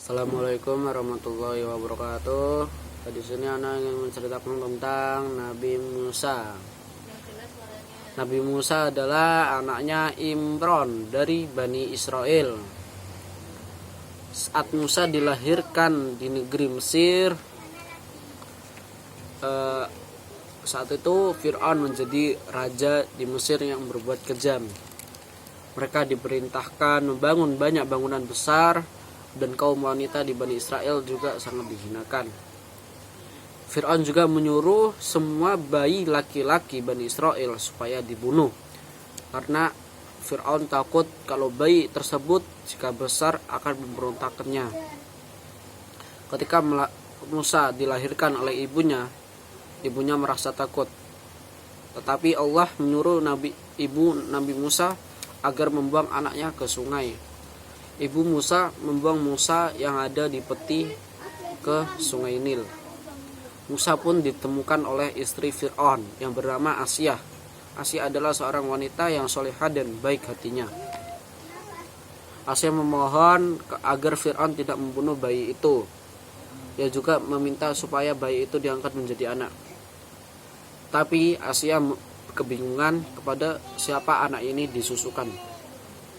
Assalamualaikum warahmatullahi wabarakatuh. Di sini anak ingin menceritakan tentang Nabi Musa. Nabi Musa adalah anaknya Imron dari Bani Israel. Saat Musa dilahirkan di negeri Mesir, saat itu Fir'aun menjadi raja di Mesir yang berbuat kejam. Mereka diperintahkan membangun banyak bangunan besar, dan kaum wanita di Bani Israel juga sangat dihinakan. Fir'aun juga menyuruh semua bayi laki-laki Bani Israel supaya dibunuh, karena Fir'aun takut kalau bayi tersebut jika besar akan memberontakkannya. Ketika Musa dilahirkan oleh ibunya merasa takut. Tetapi Allah menyuruh Nabi Musa agar membuang anaknya ke sungai. Ibu Musa membuang Musa yang ada di peti ke sungai Nil. Musa pun ditemukan oleh istri Fir'aun yang bernama Asyah. Asyah adalah seorang wanita yang solehah dan baik hatinya. Asyah memohon agar Fir'aun tidak membunuh bayi itu. Ia juga meminta supaya bayi itu diangkat menjadi anak. Tapi Asyah kebingungan kepada siapa anak ini disusukan.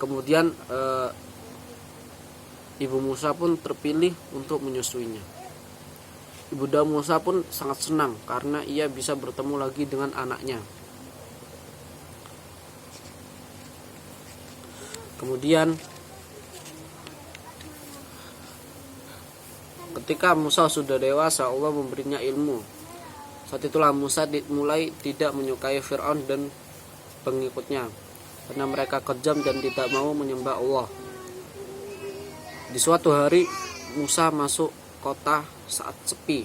Kemudian Ibu Musa pun terpilih untuk menyusuinya. Ibunda Musa pun sangat senang karena ia bisa bertemu lagi dengan anaknya. Kemudian ketika Musa sudah dewasa, Allah memberinya ilmu. Saat itulah Musa mulai tidak menyukai Fir'aun dan pengikutnya, karena mereka kejam dan tidak mau menyembah Allah. Di suatu hari Musa masuk kota saat sepi.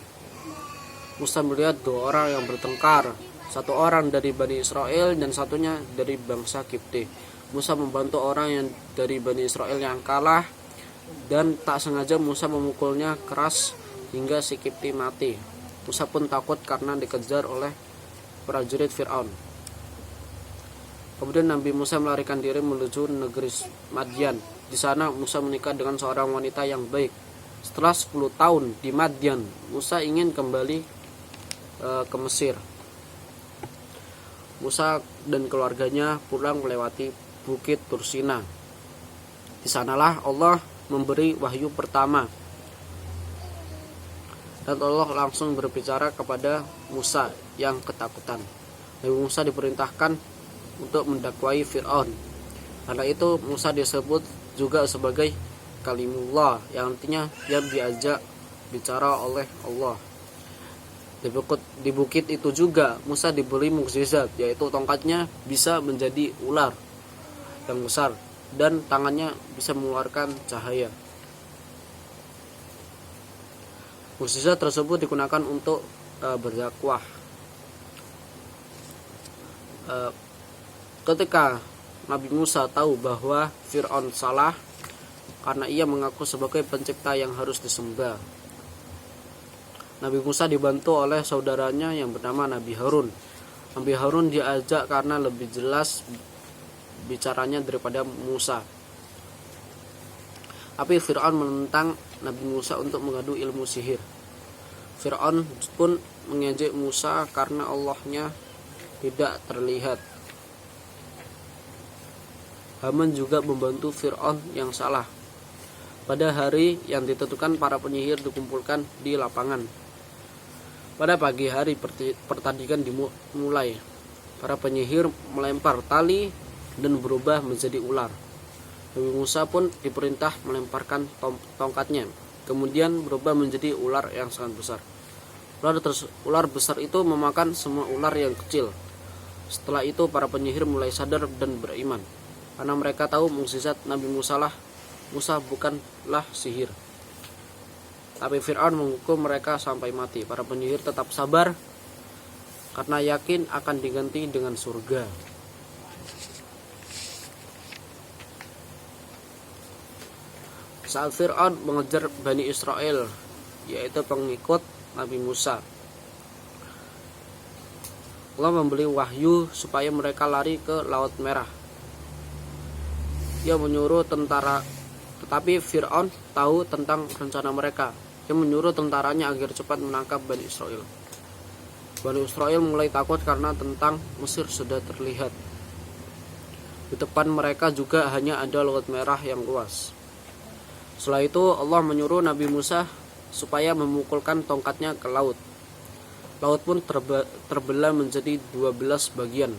Musa melihat dua orang yang bertengkar, satu orang dari Bani Israel dan satunya dari bangsa Kipti. Musa membantu orang yang dari Bani Israel yang kalah, dan tak sengaja Musa memukulnya keras hingga si Kipti mati. Musa pun takut karena dikejar oleh prajurit Fir'aun. Kemudian Nabi Musa melarikan diri menuju negeri Madian. Di sana Musa menikah dengan seorang wanita yang baik. Setelah 10 tahun di Madian, Musa ingin kembali ke Mesir. Musa dan keluarganya pulang melewati Bukit Tursina. Di sanalah Allah memberi wahyu pertama. Dan Allah langsung berbicara kepada Musa yang ketakutan. Nabi Musa diperintahkan untuk mendakwai Fir'aun. Karena itu Musa disebut juga sebagai Kalimullah, yang artinya dia diajak bicara oleh Allah. Di bukit itu juga Musa diberi mukjizat, yaitu tongkatnya bisa menjadi ular yang besar dan tangannya bisa mengeluarkan cahaya. Mukjizat tersebut digunakan untuk berdakwah. Ketika Nabi Musa tahu bahwa Fir'aun salah karena ia mengaku sebagai pencipta yang harus disembah, Nabi Musa dibantu oleh saudaranya yang bernama Nabi Harun. Nabi Harun diajak karena lebih jelas bicaranya daripada Musa. Tapi Fir'aun menentang Nabi Musa untuk mengadu ilmu sihir. Fir'aun pun mengejek Musa karena Allahnya tidak terlihat. Haman juga membantu Fir'aun yang salah. Pada hari yang ditentukan, para penyihir dikumpulkan di lapangan. Pada pagi hari pertandingan dimulai. Para penyihir melempar tali dan berubah menjadi ular. Nabi Musa pun diperintah melemparkan tongkatnya, kemudian berubah menjadi ular yang sangat besar. Ular besar itu memakan semua ular yang kecil. Setelah itu para penyihir mulai sadar dan beriman, karena mereka tahu mukjizat Nabi Musa bukanlah sihir. Tapi Fir'aun menghukum mereka sampai mati. Para penyihir tetap sabar karena yakin akan diganti dengan surga. Saat Fir'aun mengejar Bani Israel, yaitu pengikut Nabi Musa, Allah memberi wahyu supaya mereka lari ke Laut Merah. Ia menyuruh tentara Tetapi Fir'aun tahu tentang rencana mereka. Dia menyuruh tentaranya agar cepat menangkap Bani Israel. Bani Israel mulai takut karena tentang Mesir sudah terlihat. Di depan mereka juga hanya ada Laut Merah yang luas. Setelah itu Allah menyuruh Nabi Musa supaya memukulkan tongkatnya ke laut. Laut pun terbelah menjadi 12 bagian.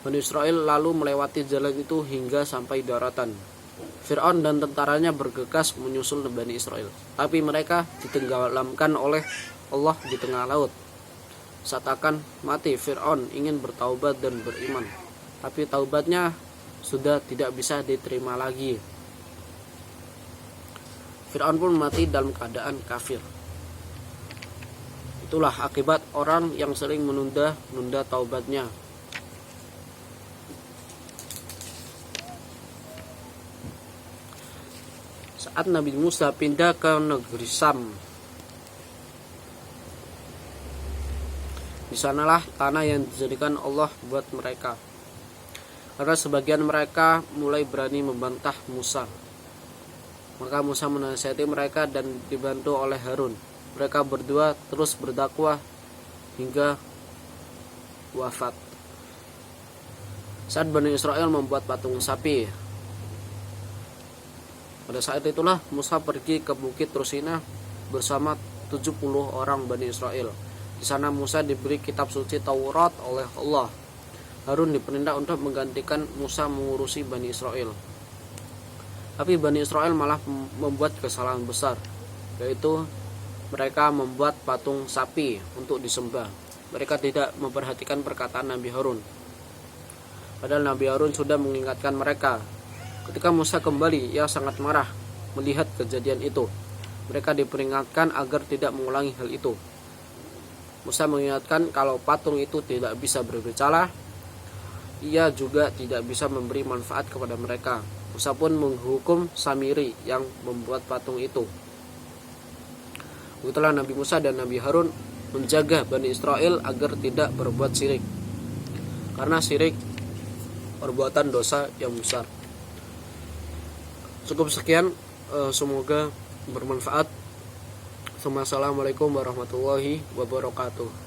Bani Israel lalu melewati jalan itu hingga sampai daratan. Fir'aun dan tentaranya bergegas menyusul Bani Israel, tapi mereka ditenggelamkan oleh Allah di tengah laut. Saat akan mati, Fir'aun ingin bertaubat dan beriman, tapi taubatnya sudah tidak bisa diterima lagi. Fir'aun pun mati dalam keadaan kafir. Itulah akibat orang yang sering menunda taubatnya. Saat Nabi Musa pindah ke negeri Sam, di sanalah tanah yang dijadikan Allah buat mereka. Karena sebagian mereka mulai berani membantah Musa, maka Musa menasihati mereka dan dibantu oleh Harun. Mereka berdua terus berdakwah hingga wafat. Saat Bani Israel membuat patung sapi, pada saat itulah Musa pergi ke Bukit Rusina bersama 70 orang Bani Israel. Di sana Musa diberi kitab suci Taurat oleh Allah. Harun diperintah untuk menggantikan Musa mengurusi Bani Israel. Tapi Bani Israel malah membuat kesalahan besar, yaitu mereka membuat patung sapi untuk disembah. Mereka tidak memperhatikan perkataan Nabi Harun. Padahal Nabi Harun sudah mengingatkan mereka. Ketika Musa kembali, ia sangat marah melihat kejadian itu. Mereka diperingatkan agar tidak mengulangi hal itu. Musa mengingatkan kalau patung itu tidak bisa berbicara, ia juga tidak bisa memberi manfaat kepada mereka. Musa pun menghukum Samiri yang membuat patung itu. Begitulah Nabi Musa dan Nabi Harun menjaga Bani Israel agar tidak berbuat syirik. Karena syirik perbuatan dosa yang besar. Cukup sekian, semoga bermanfaat. Assalamualaikum warahmatullahi wabarakatuh.